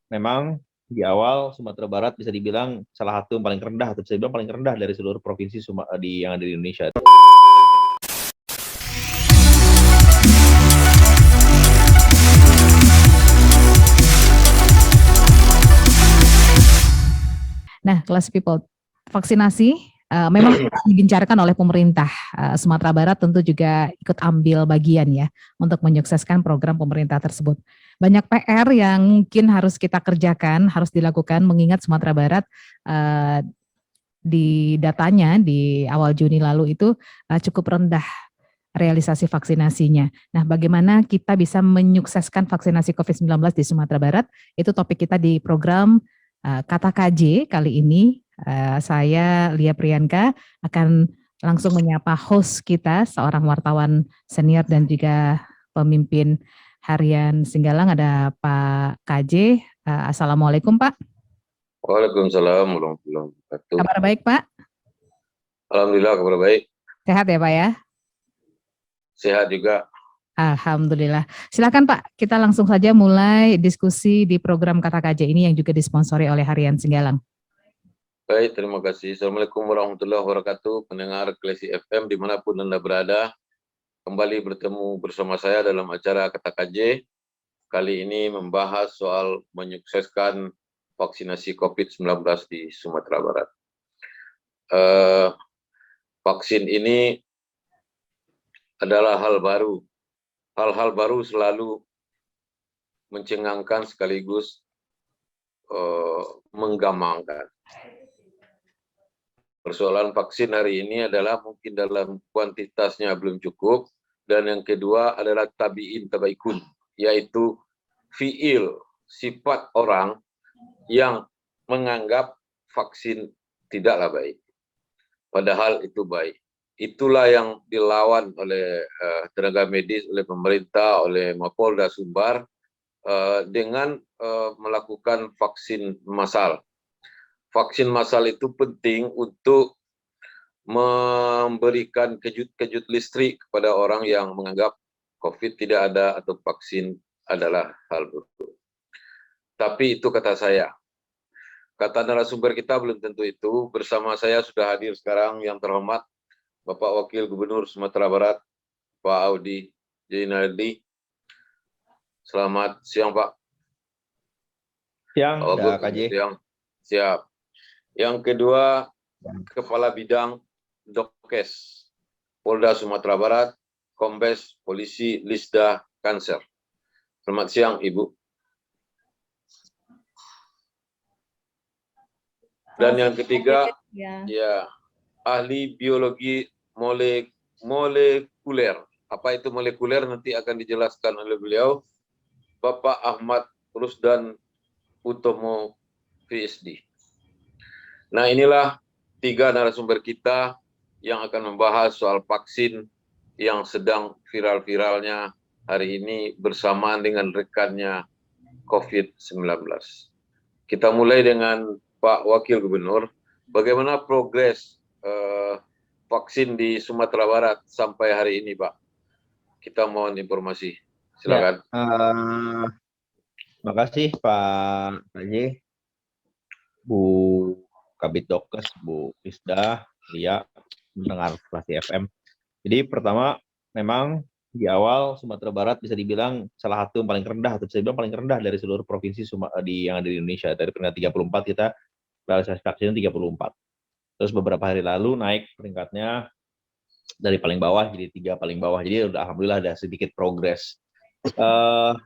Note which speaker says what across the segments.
Speaker 1: memang di awal Sumatera Barat bisa dibilang salah satu yang paling rendah atau bisa dibilang paling rendah dari seluruh provinsi yang ada di Indonesia.
Speaker 2: Nah, Class People, vaksinasi memang digencarkan oleh pemerintah Sumatera Barat, tentu juga ikut ambil bagian ya untuk menyukseskan program pemerintah tersebut. Banyak PR yang mungkin harus kita kerjakan, harus dilakukan, mengingat Sumatera Barat di datanya di awal Juni lalu itu cukup rendah realisasi vaksinasinya. Nah, bagaimana kita bisa menyukseskan vaksinasi COVID-19 di Sumatera Barat? Itu topik kita di program Kata KJ kali ini. Saya Lia Priyanka akan langsung menyapa host kita, seorang wartawan senior dan juga pemimpin harian Singgalang, ada Pak KJ. Assalamualaikum Pak.
Speaker 3: Waalaikumsalam warahmatullahi wabarakatuh.
Speaker 2: Kabar baik Pak?
Speaker 3: Alhamdulillah kabar baik.
Speaker 2: Sehat ya Pak ya?
Speaker 3: Sehat juga.
Speaker 2: Alhamdulillah. Silakan Pak, kita langsung saja mulai diskusi di program Kata KJ ini yang juga disponsori oleh Harian Singgalang.
Speaker 3: Baik, terima kasih. Assalamualaikum warahmatullahi wabarakatuh. Pendengar Klasi FM dimanapun Anda berada, kembali bertemu bersama saya dalam acara Kata KJ. Kali ini membahas soal menyukseskan vaksinasi COVID-19 di Sumatera Barat. Vaksin ini adalah hal baru. Hal-hal baru selalu mencengangkan sekaligus menggamangkan. Persoalan vaksin hari ini adalah mungkin dalam kuantitasnya belum cukup, dan yang kedua adalah tabaikun, yaitu fiil, sifat orang yang menganggap vaksin tidaklah baik, padahal itu baik. Itulah yang dilawan oleh tenaga medis, oleh pemerintah, oleh Mapolda Sumbar dengan melakukan vaksin massal. Vaksin massal itu penting untuk memberikan kejut-kejut listrik kepada orang yang menganggap COVID tidak ada atau vaksin adalah hal buruk. Tapi itu kata saya. Kata narasumber kita belum tentu itu. Bersama saya sudah hadir sekarang yang terhormat Bapak Wakil Gubernur Sumatera Barat, Pak Audi Jainaldi. Selamat siang, Pak.
Speaker 1: Siang, Pak KJ.
Speaker 3: Siang. Siap. Yang kedua, Kepala Bidang Dokes Polda Sumatera Barat, Kombes Polisi Lisda Kanser. Selamat siang, Ibu. Dan yang ketiga, ya, ahli biologi molekuler. Apa itu molekuler nanti akan dijelaskan oleh beliau, Bapak Ahmad Rusdan Utomo, PhD. Nah, inilah tiga narasumber kita yang akan membahas soal vaksin yang sedang viral-viralnya hari ini bersamaan dengan rekannya COVID-19. Kita mulai dengan Pak Wakil Gubernur. Bagaimana progres vaksin di Sumatera Barat sampai hari ini, Pak? Kita mohon informasi. Silakan.
Speaker 1: Terima kasih Pak KJ, Bu Kabid Dokes, Bu Lisda, Lia, mendengar Klasi FM. Jadi pertama, memang di awal Sumatera Barat bisa dibilang salah satu yang paling rendah atau bisa dibilang paling rendah dari seluruh provinsi yang ada di Indonesia. Dari peringkat 34 kita realisasi vaksin 34. Terus beberapa hari lalu naik peringkatnya dari paling bawah jadi 3 paling bawah. Jadi alhamdulillah ada sedikit progres.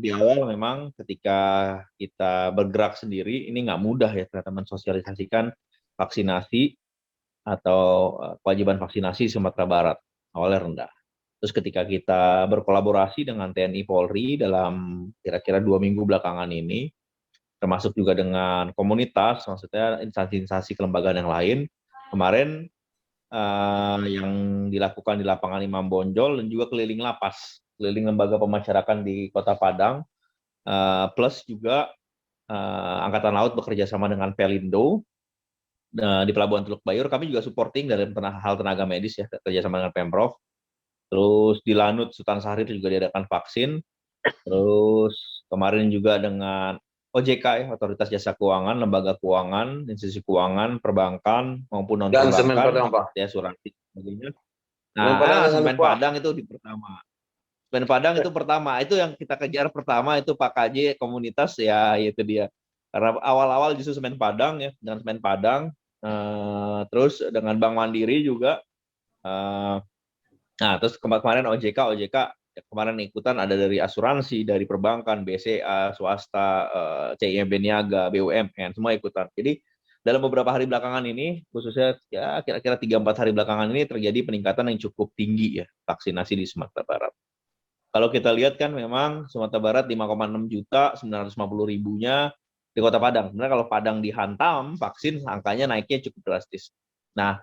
Speaker 1: Di awal memang ketika kita bergerak sendiri ini nggak mudah ya ternyata mensosialisasikan vaksinasi atau kewajiban vaksinasi Sumatera Barat, awalnya rendah. Terus ketika kita berkolaborasi dengan TNI Polri dalam kira-kira 2 minggu belakangan ini, termasuk juga dengan komunitas, maksudnya instansi-instansi kelembagaan yang lain, kemarin yang dilakukan di lapangan Imam Bonjol dan juga keliling lapas, keliling lembaga pemasyarakatan di Kota Padang, plus juga Angkatan Laut bekerja sama dengan Pelindo di Pelabuhan Teluk Bayur. Kami juga supporting dalam hal tenaga medis ya, kerjasama dengan Pemprov. Terus di Lanut Sultan Syahrir juga diadakan vaksin. Terus kemarin juga dengan OJK ya, Otoritas Jasa Keuangan, lembaga keuangan, institusi keuangan, perbankan maupun non
Speaker 3: Dan Semen
Speaker 1: perbankan
Speaker 3: Padang, Pak.
Speaker 1: seperti asuransi dan sebagainya.
Speaker 3: Semen Padang jangan
Speaker 1: Semen
Speaker 3: lupa.
Speaker 1: Padang itu di pertama. Semen Padang itu pertama, itu yang kita kejar pertama itu Pak KJ komunitas ya itu dia. Karena awal-awal justru Semen Padang ya, dengan Semen Padang, terus dengan Bank Mandiri juga. Nah, terus kemarin OJK kemarin ikutan ada dari asuransi, dari perbankan, BCA, swasta, CIMB Niaga, BUMN, semua ikutan. Jadi dalam beberapa hari belakangan ini, khususnya ya kira-kira 3-4 hari belakangan ini terjadi peningkatan yang cukup tinggi ya vaksinasi di Sumatera Barat. Kalau kita lihat kan memang Sumatera Barat 5,6 juta, 950.000-nya di Kota Padang. Sebenarnya kalau Padang dihantam vaksin, angkanya naiknya cukup drastis. Nah,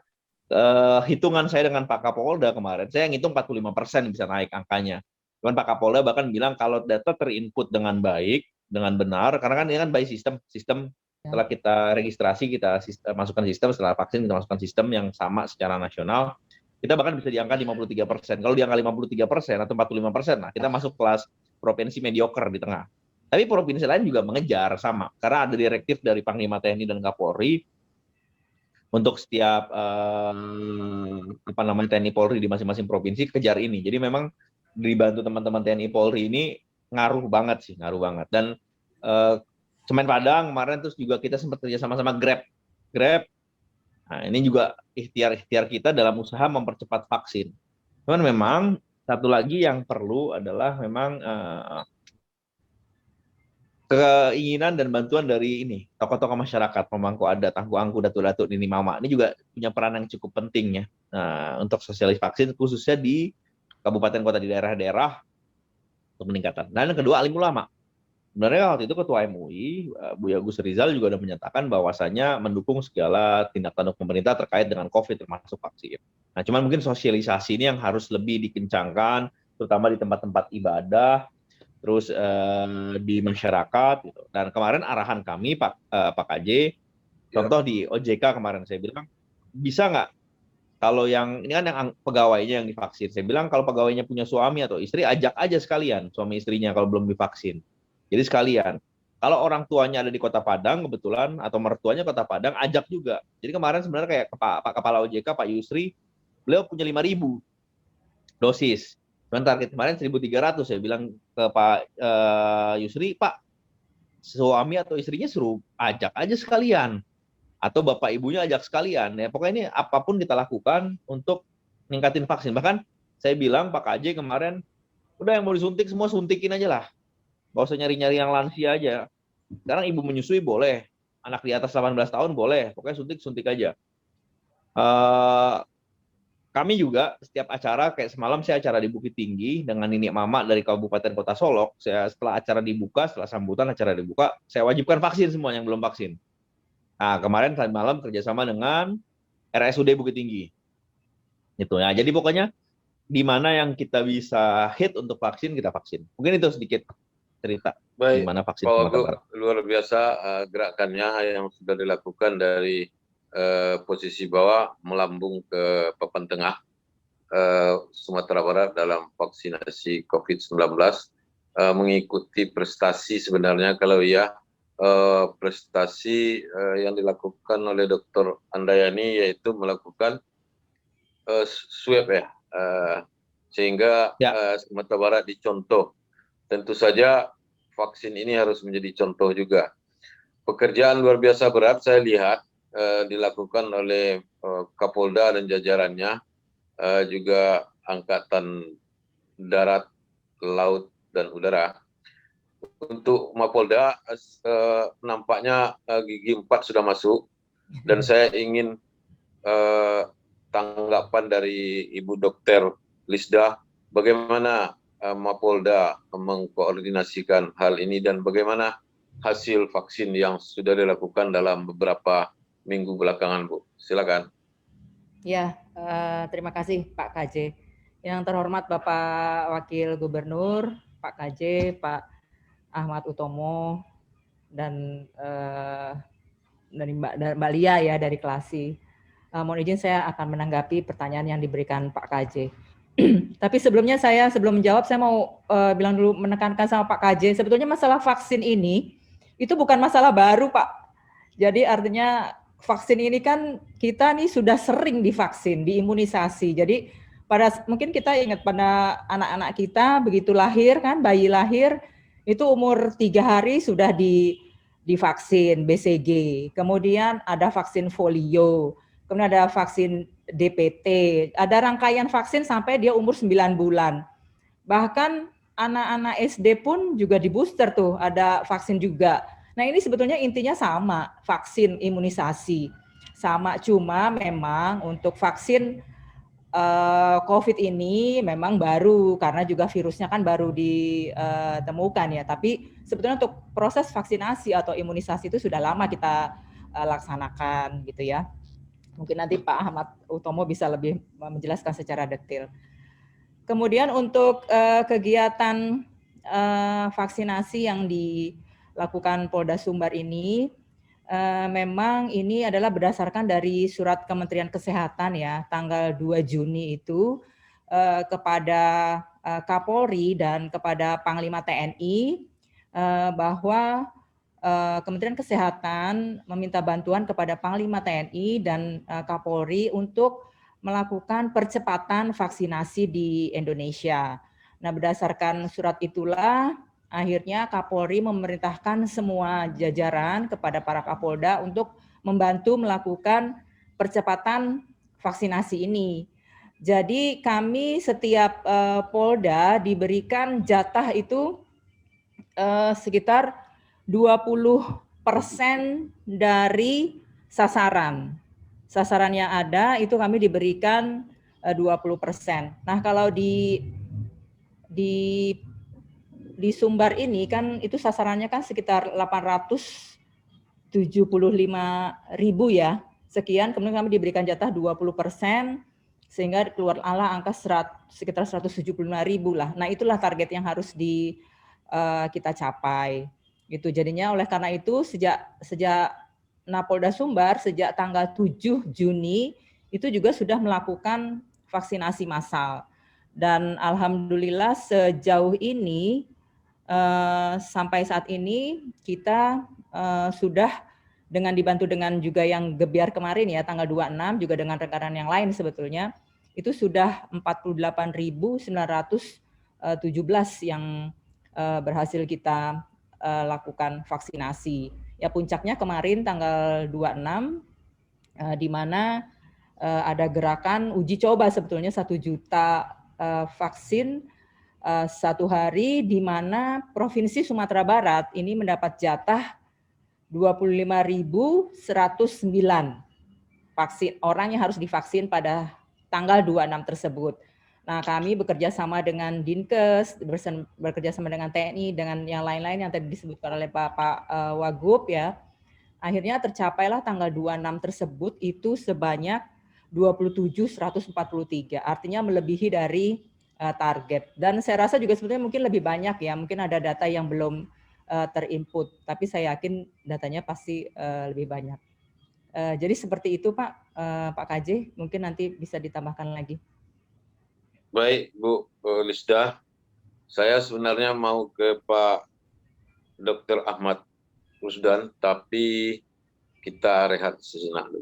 Speaker 1: hitungan saya dengan Pak Kapolda kemarin, saya ngitung 45% bisa naik angkanya. Cuman Pak Kapolda bahkan bilang kalau data terinput dengan baik, dengan benar, karena kan ini kan by sistem setelah kita registrasi, kita masukkan sistem, setelah vaksin kita masukkan sistem yang sama secara nasional, kita bahkan bisa di angka 53%. Kalau di angka 53% atau 45%, nah kita masuk kelas provinsi mediocre di tengah. Tapi provinsi lain juga mengejar sama, karena ada direktif dari Panglima TNI dan Kapolri untuk setiap TNI Polri di masing-masing provinsi kejar ini. Jadi memang dibantu teman-teman TNI Polri ini ngaruh banget. Dan Semen Padang kemarin terus juga kita sempat kerja sama Grab. Nah, ini juga ikhtiar kita dalam usaha mempercepat vaksin. Cuman memang satu lagi yang perlu adalah memang keinginan dan bantuan dari ini tokoh-tokoh masyarakat, pemangku adat, angku-angku, datu-datu, nini mama. Ini juga punya peran yang cukup penting ya untuk sosialisasi vaksin khususnya di kabupaten kota di daerah-daerah untuk peningkatan. Dan yang kedua alim ulama. Sebenarnya waktu itu Ketua MUI Buya Gus Rizal juga sudah menyatakan bahwasanya mendukung segala tindak tanduk pemerintah terkait dengan COVID termasuk vaksin. Nah, cuman mungkin sosialisasi ini yang harus lebih dikencangkan, terutama di tempat-tempat ibadah, terus di masyarakat gitu. Dan kemarin arahan kami Pak KJ, contoh di OJK kemarin saya bilang bisa nggak kalau yang ini kan yang pegawainya yang divaksin, saya bilang kalau pegawainya punya suami atau istri ajak aja sekalian suami istrinya kalau belum divaksin. Jadi sekalian. Kalau orang tuanya ada di Kota Padang kebetulan atau mertuanya Kota Padang ajak juga. Jadi kemarin sebenarnya kayak Pak Kepala OJK Pak Yusri, beliau punya 5.000 dosis. Cuman target kemarin 1.300, saya bilang ke Pak Yusri, Pak, suami atau istrinya suruh ajak aja sekalian. Atau bapak ibunya ajak sekalian. Ya, pokoknya ini apapun kita lakukan untuk ningkatin vaksin. Bahkan saya bilang Pak KJ kemarin, udah yang mau disuntik semua suntikin aja lah. Gak usah nyari-nyari yang lansia aja. Sekarang ibu menyusui boleh. Anak di atas 18 tahun boleh. Pokoknya suntik aja. Kami juga setiap acara, kayak semalam saya acara di Bukit Tinggi dengan Nini Mama dari Kabupaten Kota Solok, setelah acara dibuka, setelah sambutan acara dibuka, saya wajibkan vaksin semua yang belum vaksin. Nah, kemarin tadi malam kerjasama dengan RSUD Bukit Tinggi. Itu ya. Jadi pokoknya di mana yang kita bisa hit untuk vaksin, kita vaksin. Mungkin itu sedikit cerita
Speaker 3: Baik,
Speaker 1: gimana vaksin
Speaker 3: Pak
Speaker 1: Sumatera
Speaker 3: Wagub,
Speaker 1: Barat.
Speaker 3: luar biasa gerakannya yang sudah dilakukan dari posisi bawah melambung ke papan tengah Sumatera Barat dalam vaksinasi COVID-19, mengikuti prestasi sebenarnya kalau ya prestasi yang dilakukan oleh Dr. Andayani yaitu melakukan swab ya, sehingga Sumatera Barat dicontoh. Tentu saja vaksin ini harus menjadi contoh juga. Pekerjaan luar biasa berat saya lihat dilakukan oleh Kapolda dan jajarannya, juga Angkatan Darat, Laut, dan Udara. Untuk Mapolda nampaknya gigi 4 sudah masuk, dan saya ingin tanggapan dari Ibu Dr. Lisda, bagaimana Mapolda mengkoordinasikan hal ini dan bagaimana hasil vaksin yang sudah dilakukan dalam beberapa minggu belakangan, Bu. Silakan.
Speaker 4: Ya, terima kasih Pak KJ. Yang terhormat Bapak Wakil Gubernur, Pak KJ, Pak Ahmad Utomo, dan dari Mbak Lia ya dari Klasi. Mohon izin saya akan menanggapi pertanyaan yang diberikan Pak KJ. Tapi sebelumnya sebelum menjawab saya mau bilang dulu, menekankan sama Pak KJ, sebetulnya masalah vaksin ini itu bukan masalah baru, Pak. Jadi artinya vaksin ini kan kita nih sudah sering divaksin, diimunisasi. Jadi mungkin kita ingat pada anak-anak kita begitu lahir kan, bayi lahir itu umur 3 hari sudah divaksin BCG. Kemudian ada vaksin polio, kemudian ada vaksin DPT, ada rangkaian vaksin sampai dia umur 9 bulan. Bahkan anak-anak SD pun juga di booster tuh, ada vaksin juga. Nah ini sebetulnya intinya sama, vaksin imunisasi. Sama, cuma memang untuk vaksin COVID ini memang baru, karena juga virusnya kan baru ditemukan ya. Tapi sebetulnya untuk proses vaksinasi atau imunisasi itu sudah lama kita laksanakan gitu ya. Mungkin nanti Pak Ahmad Utomo bisa lebih menjelaskan secara detail. Kemudian untuk kegiatan vaksinasi yang dilakukan Polda Sumbar ini, memang ini adalah berdasarkan dari surat Kementerian Kesehatan ya, tanggal 2 Juni itu kepada Kapolri dan kepada Panglima TNI bahwa Kementerian Kesehatan meminta bantuan kepada Panglima TNI dan Kapolri untuk melakukan percepatan vaksinasi di Indonesia. Nah, berdasarkan surat itulah akhirnya Kapolri memerintahkan semua jajaran kepada para Kapolda untuk membantu melakukan percepatan vaksinasi ini. Jadi kami setiap Polda diberikan jatah itu sekitar 20% dari sasaran. Sasaran yang ada itu kami diberikan 20%. Nah, kalau di Sumbar ini kan itu sasarannya kan sekitar 875.000 ya. Sekian, kemudian kami diberikan jatah 20%, sehingga keluarlah angka sekitar 175.000 lah. Nah, itulah target yang harus kita capai. Gitu. Jadinya oleh karena itu sejak Napolda Sumbar sejak tanggal 7 Juni itu juga sudah melakukan vaksinasi massal. Dan alhamdulillah sejauh ini sampai saat ini kita sudah dengan dibantu dengan juga yang Gebiar kemarin ya tanggal 26 juga dengan rekan-rekan yang lain sebetulnya itu sudah 48.917 yang berhasil kita lakukan vaksinasi. Ya puncaknya kemarin tanggal 26 di mana ada gerakan uji coba sebetulnya 1 juta vaksin satu hari di mana Provinsi Sumatera Barat ini mendapat jatah 25.109 vaksin orang yang harus divaksin pada tanggal 26 tersebut. Nah, kami bekerja sama dengan Dinkes, bekerja sama dengan TNI, dengan yang lain-lain yang tadi disebutkan oleh Pak Wagub ya. Akhirnya tercapailah tanggal 26 tersebut itu sebanyak 27.143. Artinya melebihi dari target. Dan saya rasa juga sebetulnya mungkin lebih banyak ya. Mungkin ada data yang belum terinput, tapi saya yakin datanya pasti lebih banyak. Jadi seperti itu Pak KJ, mungkin nanti bisa ditambahkan lagi.
Speaker 3: Baik, Bu Lisda. Saya sebenarnya mau ke Pak Dr. Ahmad Rusdan, tapi kita rehat sejenak dulu.